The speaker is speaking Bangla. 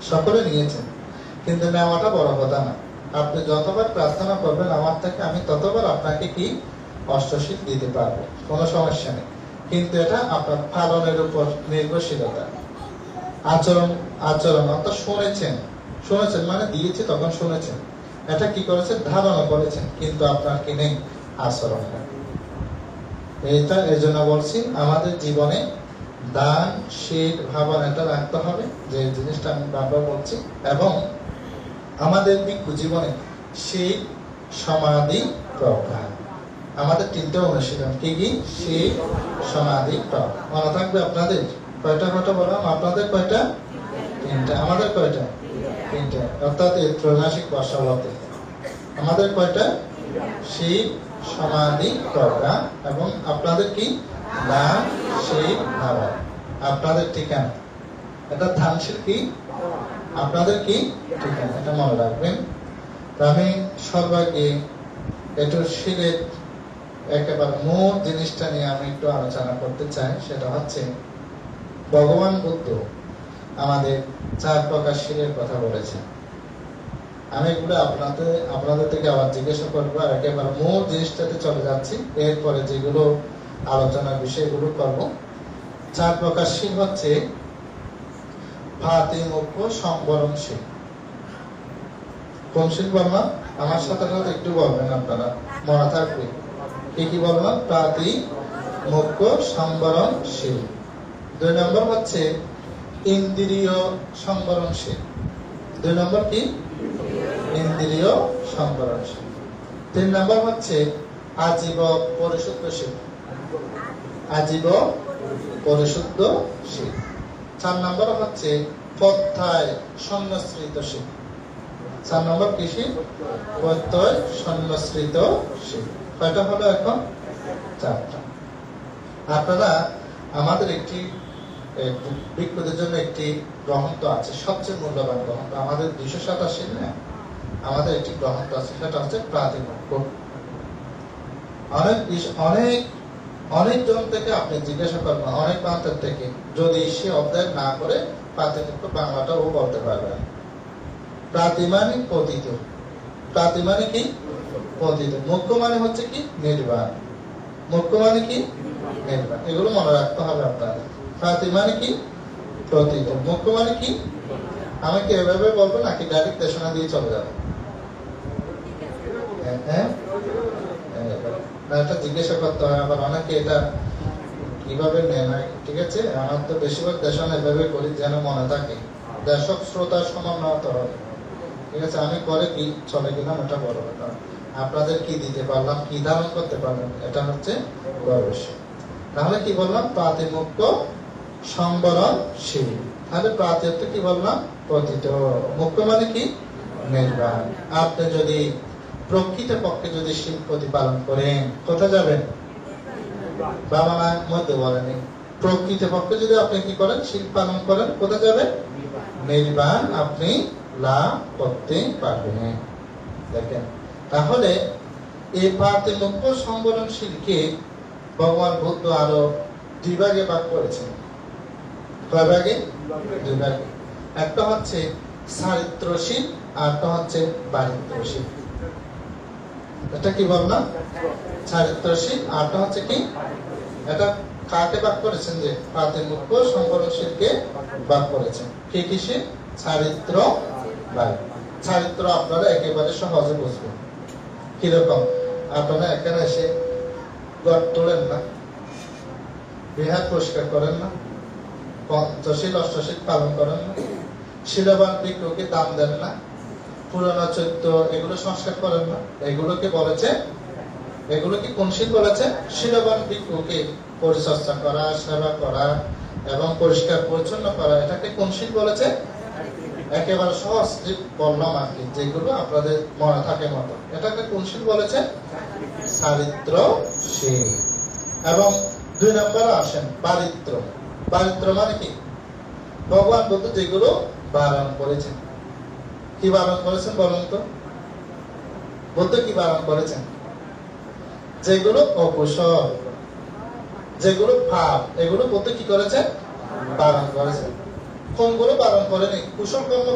সকলে নিয়েছেন, কিন্তু নেওয়াটা বড় কথা না। আপনি যতবার প্রার্থনা করবেন আমার থেকে, আমি ততবার আপনাকে কি অষ্টশীল দিতে পারবো, কোনো সমস্যা নেই। কিন্তু এটা আপনার পালনের উপর নির্ভরশীলতা। আচরণ আচরণ অর্থাৎ শুনেছেন, শুনেছেন মানে দিয়েছে তখন শুনেছেন, এটা কি করেছেন, ধারণা করেছেন, কিন্তু আপনার কি নেই আচরণটা। এইটা এই জন্য বলছি আমাদের জীবনে দান শীল ভাবনাটা রাখতে হবে, যে জিনিসটা আমি বারবার বলছি। এবং আমাদের ভিক্ষু জীবনে শীল সমাধি প্রজ্ঞা, আমাদের তিনটা অনুশীলন কি কি, শীল সমাধি প্রজ্ঞা। মনে থাকবে আপনাদের কয়টা কথা বললাম, আপনাদের কয়টা, তিনটা, আমাদের কয়টা, তিনটা, অর্থাৎ এই ত্রৈমাসিক বর্ষাবতে আমাদের কয়টা, শীল সমাধি প্রজ্ঞা। এবং আপনাদের কি, দান শীল ভাবনা। আপনাদের ঠিকানা এটা ধানশীল কি, আপনাদের কি ঠিকানা, এটা মনে রাখবেন। আমি সর্বাগ্রে একটু শীলের একেবারে মূল জিনিসটা নিয়ে আমি একটু আলোচনা করতে চাই। সেটা হচ্ছে ভগবান বুদ্ধ আমাদের 4 প্রকার শীলের কথা বলেছেন। আমি এগুলো আপনাদের থেকে আবার জিজ্ঞাসা করবো, আর একেবারে মূল জিনিসটাতে চলে যাচ্ছি। এরপরে যেগুলো আলোচনার বিষয়গুলো করব। 4 প্রকার শীল হচ্ছে পাতিমোক্ষ সংবরণশীল। কোন শীল বললাম, আমার সাথে সাথে একটু বলবেন আপনারা, মনে থাকবে। কি কি বললাম, পাতিমোক্ষ সংবরণশীল। 2 নম্বর হচ্ছে ইন্দ্রিয় সংবরণশীল। 2 নম্বর কি, ইন্দ্রিয় সংবরণশীল। 3 নম্বর হচ্ছে আজীব পরিশুদ্ধশীল, আজীব পরিশুদ্ধশীল। 4 নম্বর হচ্ছে প্রত্যয় সন্ন্যাসৃতশীল। 4 নম্বর কৃষি প্রত্যয় সন্ন্যাসৃতশীল। কয়টা হলো এখন, 4টা। আপনারা আমাদের একটি ভিক্ষুদের জন্য একটি গ্রন্থ আছে, সবচেয়ে মূল্যবান গ্রন্থ, আমাদের 287 না, আমাদের একটি গ্রন্থ আছে, সেটা হচ্ছে প্রাতিমোক্ষ। অনেক জন থেকে আপনি জিজ্ঞাসা করবেন, অনেক প্রান্তের থেকে, যদি সে অধ্যায় না করে প্রাতিমোক্ষ বাংলাটা ও বলতে পারবে না। প্রাতি মানে পতিত, প্রাতি মানে কি, পতিত। মুখ্য মানে হচ্ছে কি, নির্বাণ। মুখ্য মানে কি, নির্বাণ। এগুলো মনে রাখতে হবে আপনাদের। প্রাতি মানে কি, পতিত। মুখ্য মানে কি, আমাকে এভাবে বলবো নাকি ডাইরেক্ট দেশনা দিয়ে চলে যাবে? হ্যাঁ, এটা জিজ্ঞাসা করতে হয়। আবার অনেকে এটা কিভাবে নেয় না, ঠিক আছে। আমার তো বেশিরভাগ দেশন এভাবে করি যেন মনে থাকে, দর্শক শ্রোতার সমন্বয় হবে, ঠিক আছে। আমি করে কি চলে গেলাম, এটা বড় কথা। আপনাদের কি দিতে পারলাম, কি ধারণ করতে পারলাম, এটা হচ্ছে গবেষণা। তাহলে কি বললাম, প্রাতিমোক্ষ সংবরণশীল। তাহলে প্রাতিত্ব কি বললাম, পতিত। মুখ্য মানে কি, নির্বাণ। আপনি যদি প্রকৃত পক্ষে যদি শীল প্রতিপালন করেন, কোথায় যাবেন, বাবা মায়ের মধ্যে বলেনি, প্রকৃত পক্ষে যদি আপনি কি করেন, শীল পালন করেন, কোথায় যাবেন, নির্বাণ আপনি লাভ করতে পারবেন। দেখেন, তাহলে এই প্রাতিমোক্ষ সংবরণশীলকে ভগবান বুদ্ধ আরো 2 ভাগে ভাগ করেছেন। কয় ভাগে, 2 ভাগে। একটা হচ্ছে চারিত্রশীল, আর একটা হচ্ছে বারিত্রশীল। এটা কি বললাম, চারিত্রশীল, আরটা হচ্ছে কি, এটা কাকে ভাগ করেছেন, যে প্রাতিমোক্ষ সংবরণশীলকে ভাগ করেছেন। কি কি শীল, চারিত্র, বাড়ি। চারিত্র আপনারা একেবারে সহজে বুঝবেন। কিরকম, আপনারা এখানে এসে ঘর তোলেন না, বিহার পরিষ্কার করেন না, পঞ্চশীল অষ্টশীল পালন করেন না, শিলবান ভিক্ষুকে দাম দেন না, পুরানো চৈত্য এগুলো সংস্কার করেন না, এগুলোকে বলেছে, এগুলোকে কোন শীল বলেছে, শিলবান ভিক্ষুকে পরিচর্যা করা, সেবা করা এবং পরিষ্কার পরিচ্ছন্ন করা, এটাকে কোন শীল বলেছে, একেবারে সহজ বললাম আর কি, যেগুলো আপনাদের মনে থাকে মতো, এটাকে কোন শীল বলেছে, চারিত্রশীল। এবং 2 নম্বরে আসেন বারিত্র। বারিত্র মানে কি, ভগবান বুদ্ধ যেগুলো বারণ করেছেন। কি বারণ করেছেন বলুন তো, বুদ্ধ কি বারণ করেছেন, যেগুলো অকুশল, যেগুলো পাপ, এগুলো বুদ্ধ কি করেছে, বারণ করেছেন। কোনগুলো পালন করেনি, কুশল কর্ম